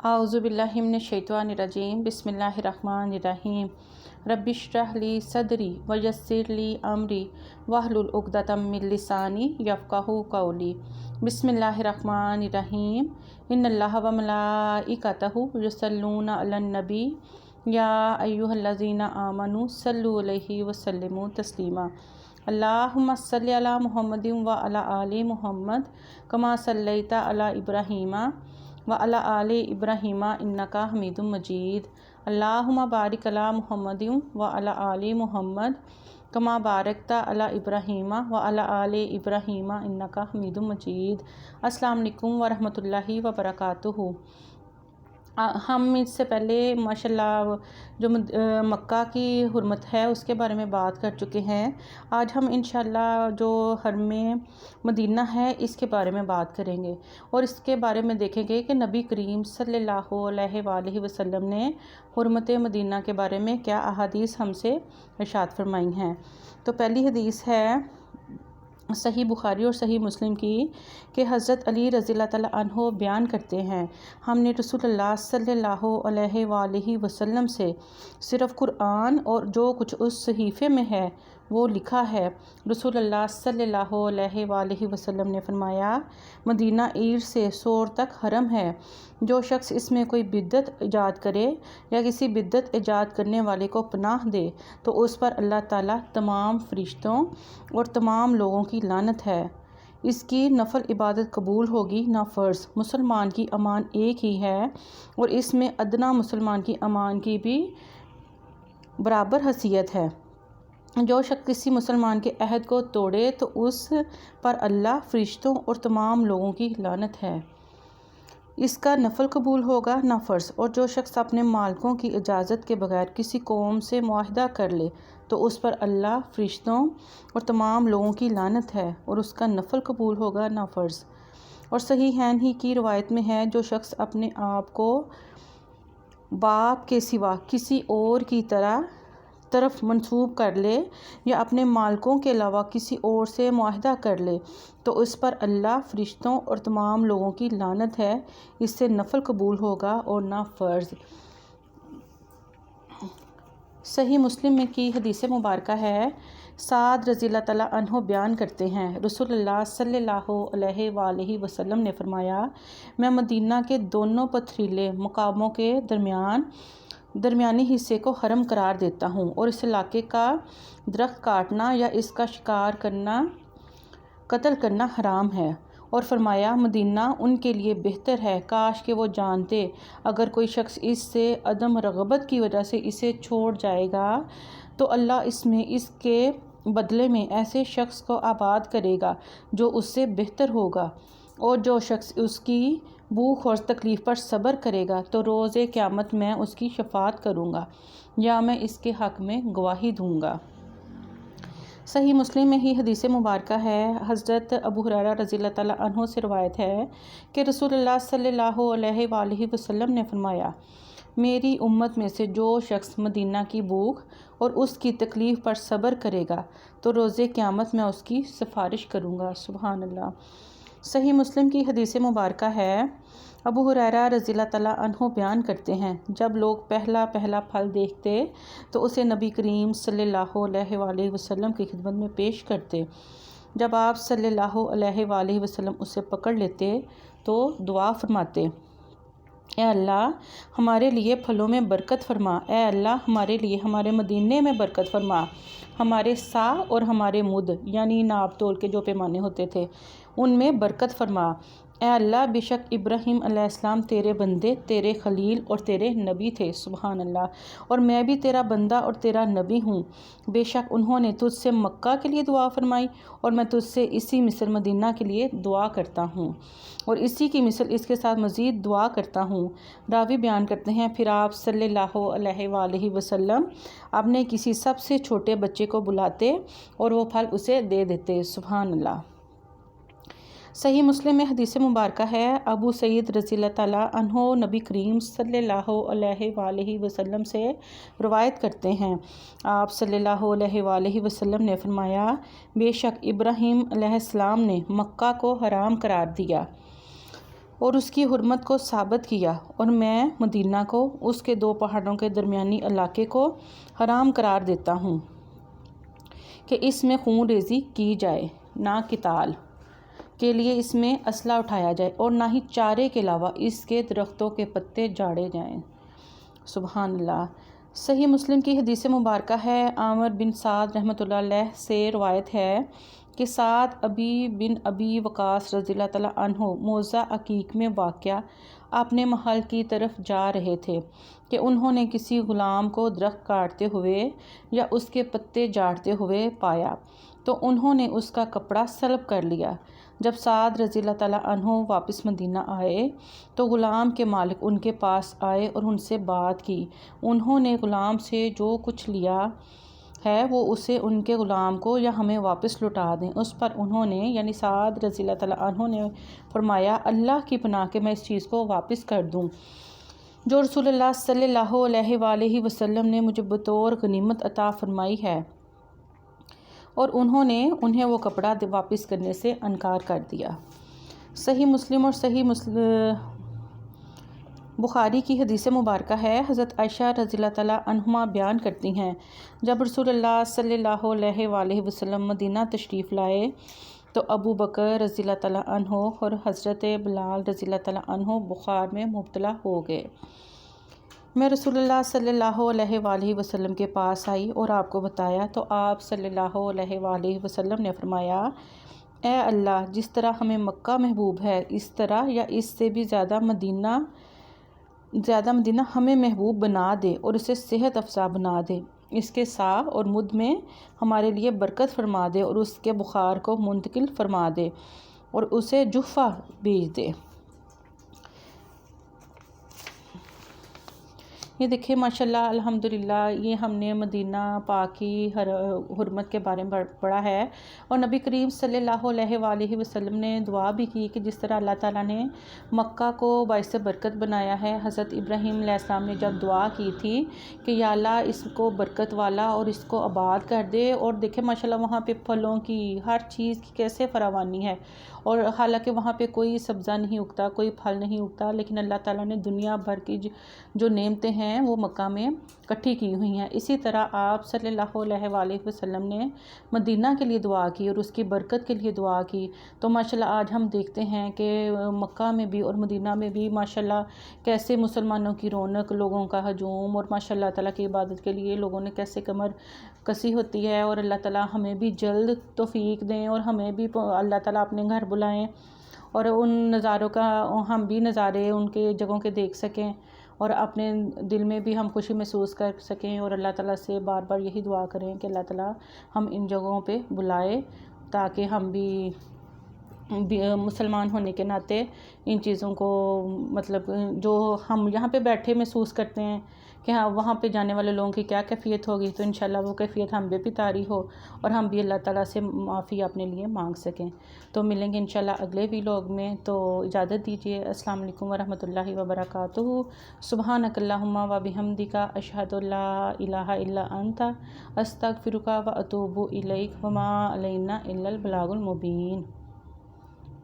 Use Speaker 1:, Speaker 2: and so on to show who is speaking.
Speaker 1: اعوذ باللہ من الشیطان الرجیم بسم اللہ الرحمن الرحیم رب اشرح لی صدری ویسر لی امری واحلل عقدۃ من لسانی یفقہوا قولی۔ بسم اللہ الرحمن الرحیم ان اللہ وملائکتہ یصلون علی النبی یا ایھا الذین آمنوا صلوا علیہ وسلموا تسلیما۔ اللہم صلی علی محمد وعلی آل محمد کما صلیت علی ابراہیم وعلی آل ابراہیم انک حمید مجید۔ اللہم بارک علی محمد وعلی آل محمد کما بارکت علی ابراہیم وعلی آل ابراہیم انک حمید مجید۔ السلام علیکم ورحمۃ اللہ وبرکاتہ۔ ہم اس سے پہلے ماشاءاللہ جو مکہ کی حرمت ہے اس کے بارے میں بات کر چکے ہیں۔ آج ہم انشاءاللہ جو حرم مدینہ ہے اس کے بارے میں بات کریں گے اور اس کے بارے میں دیکھیں گے کہ نبی کریم صلی اللہ علیہ وآلہ وسلم نے حرمت مدینہ کے بارے میں کیا احادیث ہم سے ارشاد فرمائی ہیں۔ تو پہلی حدیث ہے صحیح بخاری اور صحیح مسلم کی کہ حضرت علی رضی اللہ تعالیٰ عنہ بیان کرتے ہیں، ہم نے رسول اللہ صلی اللہ علیہ وآلہ وسلم سے صرف قرآن اور جو کچھ اس صحیفے میں ہے وہ لکھا ہے۔ رسول اللہ صلی اللہ علیہ وآلہ وسلم نے فرمایا، مدینہ عیر سے سور تک حرم ہے، جو شخص اس میں کوئی بدعت ایجاد کرے یا کسی بدعت ایجاد کرنے والے کو پناہ دے تو اس پر اللہ تعالیٰ تمام فرشتوں اور تمام لوگوں کی لعنت ہے۔ اس کی نفل عبادت قبول ہوگی نہ فرض۔ مسلمان کی امان ایک ہی ہے اور اس میں ادنیٰ مسلمان کی امان کی بھی برابر حیثیت ہے۔ جو شخص کسی مسلمان کے عہد کو توڑے تو اس پر اللہ، فرشتوں اور تمام لوگوں کی لعنت ہے۔ اس کا نفل قبول ہوگا نہ فرض، اور جو شخص اپنے مالکوں کی اجازت کے بغیر کسی قوم سے معاہدہ کر لے تو اس پر اللہ، فرشتوں اور تمام لوگوں کی لعنت ہے اور اس کا نفل قبول ہوگا نہ فرض۔ اور صحیحین ہی کی روایت میں ہے، جو شخص اپنے آپ کو باپ کے سوا کسی اور کی طرف منسوب کر لے یا اپنے مالکوں کے علاوہ کسی اور سے معاہدہ کر لے تو اس پر اللہ، فرشتوں اور تمام لوگوں کی لعنت ہے، اس سے نفل قبول ہوگا اور نہ فرض۔ صحیح مسلم میں کی حدیث مبارکہ ہے، سعد رضی اللہ تعالیٰ عنہ بیان کرتے ہیں، رسول اللہ صلی اللہ علیہ وآلہ وسلم نے فرمایا، میں مدینہ کے دونوں پتھریلے مقاموں کے درمیانی حصے کو حرم قرار دیتا ہوں اور اس علاقے کا درخت کاٹنا یا اس کا شکار کرنا، قتل کرنا حرام ہے، اور فرمایا، مدینہ ان کے لیے بہتر ہے، کاش کہ وہ جانتے، اگر کوئی شخص اس سے عدم رغبت کی وجہ سے اسے چھوڑ جائے گا تو اللہ اس میں اس کے بدلے میں ایسے شخص کو آباد کرے گا جو اس سے بہتر ہوگا، اور جو شخص اس کی بھوک اور تکلیف پر صبر کرے گا تو روز قیامت میں اس کی شفاعت کروں گا یا میں اس کے حق میں گواہی دوں گا۔ صحیح مسلم میں ہی حدیث مبارکہ ہے، حضرت ابو ہریرہ رضی اللہ تعالیٰ عنہ سے روایت ہے کہ رسول اللہ صلی اللہ علیہ وآلہ وسلم نے فرمایا، میری امت میں سے جو شخص مدینہ کی بھوک اور اس کی تکلیف پر صبر کرے گا تو روز قیامت میں اس کی سفارش کروں گا۔ سبحان اللہ۔ صحیح مسلم کی حدیث مبارکہ ہے، ابو ہریرہ رضی اللہ تعالیٰ عنہ بیان کرتے ہیں، جب لوگ پہلا پھل دیکھتے تو اسے نبی کریم صلی اللہ علیہ وآلہ وسلم کی خدمت میں پیش کرتے۔ جب آپ صلی اللہ علیہ وآلہ وسلم اسے پکڑ لیتے تو دعا فرماتے، اے اللہ ہمارے لیے پھلوں میں برکت فرما، اے اللہ ہمارے لیے ہمارے مدینے میں برکت فرما، ہمارے سا اور ہمارے مد یعنی ناپ تول کے جو پیمانے ہوتے تھے ان میں برکت فرما، اے اللہ بے شک ابراہیم علیہ السلام تیرے بندے، تیرے خلیل اور تیرے نبی تھے، سبحان اللہ، اور میں بھی تیرا بندہ اور تیرا نبی ہوں، بے شک انہوں نے تجھ سے مکہ کے لیے دعا فرمائی اور میں تجھ سے اسی مثل مدینہ کے لیے دعا کرتا ہوں اور اسی کی مثل اس کے ساتھ مزید دعا کرتا ہوں۔ راوی بیان کرتے ہیں، پھر آپ صلی اللہ علیہ وآلہ وسلم اپنے کسی سب سے چھوٹے بچے کو بلاتے اور وہ پھل اسے دے دیتے، سبحان اللہ۔ صحیح مسلم میں حدیث مبارکہ ہے، ابو سعید رضی اللہ تعالیٰ عنہ نبی کریم صلی اللہ علیہ وآلہ وسلم سے روایت کرتے ہیں، آپ صلی اللہ علیہ وآلہ وسلم نے فرمایا، بے شک ابراہیم علیہ السلام نے مکہ کو حرام قرار دیا اور اس کی حرمت کو ثابت کیا، اور میں مدینہ کو اس کے 2 پہاڑوں کے درمیانی علاقے کو حرام قرار دیتا ہوں کہ اس میں خون ریزی کی جائے، نہ قتال کے لیے اس میں اسلحہ اٹھایا جائے، اور نہ ہی چارے کے علاوہ اس کے درختوں کے پتے جاڑے جائیں۔ سبحان اللہ۔ صحیح مسلم کی حدیث مبارکہ ہے، عامر بن سعد رحمۃ اللہ علیہ سے روایت ہے کہ سعد بن ابی وقاص رضی اللہ تعالیٰ عنہ موضع عقیق میں واقع اپنے محل کی طرف جا رہے تھے کہ انہوں نے کسی غلام کو درخت کاٹتے ہوئے یا اس کے پتے جاڑتے ہوئے پایا، تو انہوں نے اس کا کپڑا سلب کر لیا۔ جب سعد رضی اللہ تعالیٰ عنہ واپس مدینہ آئے تو غلام کے مالک ان کے پاس آئے اور ان سے بات کی۔ انہوں نے غلام سے جو کچھ لیا ہے وہ اسے ان کے غلام کو یا ہمیں واپس لوٹا دیں۔ اس پر انہوں نے یعنی سعد رضی اللہ تعالیٰ عنہ نے فرمایا، اللہ کی پناہ کہ میں اس چیز کو واپس کر دوں جو رسول اللہ صلی اللہ علیہ وآلہ وسلم نے مجھے بطور غنیمت عطا فرمائی ہے، اور انہوں نے انہیں وہ کپڑا واپس کرنے سے انکار کر دیا۔ صحیح مسلم اور صحیح بخاری کی حدیث مبارکہ ہے، حضرت عائشہ رضی اللہ تعالیٰ عنہما بیان کرتی ہیں، جب رسول اللہ صلی اللہ علیہ وآلہ وسلم مدینہ تشریف لائے تو ابو بکر رضی اللہ تعالیٰ عنہ اور حضرت بلال رضی اللہ تعالیٰ عنہ بخار میں مبتلا ہو گئے۔ میں رسول اللہ صلی اللہ علیہ وآلہ وسلم کے پاس آئی اور آپ کو بتایا، تو آپ صلی اللہ علیہ وآلہ وسلم نے فرمایا، اے اللہ، جس طرح ہمیں مکہ محبوب ہے اس طرح یا اس سے بھی زیادہ مدینہ ہمیں محبوب بنا دے اور اسے صحت افزا بنا دے، اس کے سا اور مد میں ہمارے لیے برکت فرما دے اور اس کے بخار کو منتقل فرما دے اور اسے جحفہ بھیج دے۔ یہ دیکھیں ماشاءاللہ الحمدللہ، یہ ہم نے مدینہ پاک کی حرمت کے بارے میں پڑھا ہے، اور نبی کریم صلی اللہ علیہ وآلہ وسلم نے دعا بھی کی کہ جس طرح اللہ تعالیٰ نے مکہ کو باعث برکت بنایا ہے۔ حضرت ابراہیم علیہ السلام نے جب دعا کی تھی کہ یا اللہ اس کو برکت والا اور اس کو آباد کر دے، اور دیکھیں ماشاءاللہ وہاں پہ پھلوں کی ہر چیز کی کیسے فراوانی ہے، اور حالانکہ وہاں پہ کوئی سبزہ نہیں اگتا، کوئی پھل نہیں اگتا، لیکن اللہ تعالیٰ نے دنیا بھر کی جو نعمتیں ہیں وہ مکہ میں اکٹھی کی ہوئی ہیں۔ اسی طرح آپ صلی اللہ علیہ وآلہ وسلم نے مدینہ کے لیے دعا کی اور اس کی برکت کے لیے دعا کی، تو ماشاءاللہ آج ہم دیکھتے ہیں کہ مکہ میں بھی اور مدینہ میں بھی ماشاءاللہ کیسے مسلمانوں کی رونق، لوگوں کا ہجوم، اور ماشاءاللہ تعالیٰ کی عبادت کے لیے لوگوں نے کیسے کمر کسی ہوتی ہے، اور اللہ تعالیٰ ہمیں بھی جلد توفیق دیں اور ہمیں بھی اللہ تعالیٰ اپنے گھر بلائیں اور ان نظاروں کا ہم بھی نظارے ان کے جگہوں کے دیکھ سکیں اور اپنے دل میں بھی ہم خوشی محسوس کر سکیں، اور اللہ تعالیٰ سے بار بار یہی دعا کریں کہ اللہ تعالیٰ ہم ان جگہوں پہ بلائے تاکہ ہم بھی مسلمان ہونے کے ناطے ان چیزوں کو مطلب جو ہم یہاں پہ بیٹھے محسوس کرتے ہیں کہ ہاں وہاں پہ جانے والے لوگوں کی کیا کیفیت ہوگی، تو انشاءاللہ وہ کیفیت ہم بھی طاری ہو اور ہم بھی اللہ تعالیٰ سے معافی اپنے لیے مانگ سکیں۔ تو ملیں گے انشاءاللہ اگلے ویلاگ میں، تو اجازت دیجیے۔ السلام علیکم ورحمۃ اللہ وبرکاتہ۔ سبحانک اللہم و بحمدک، اشہد ان لا الہ الا انت، استغفرک و اتوب الیک، وما علینا الا البلاغ المبین۔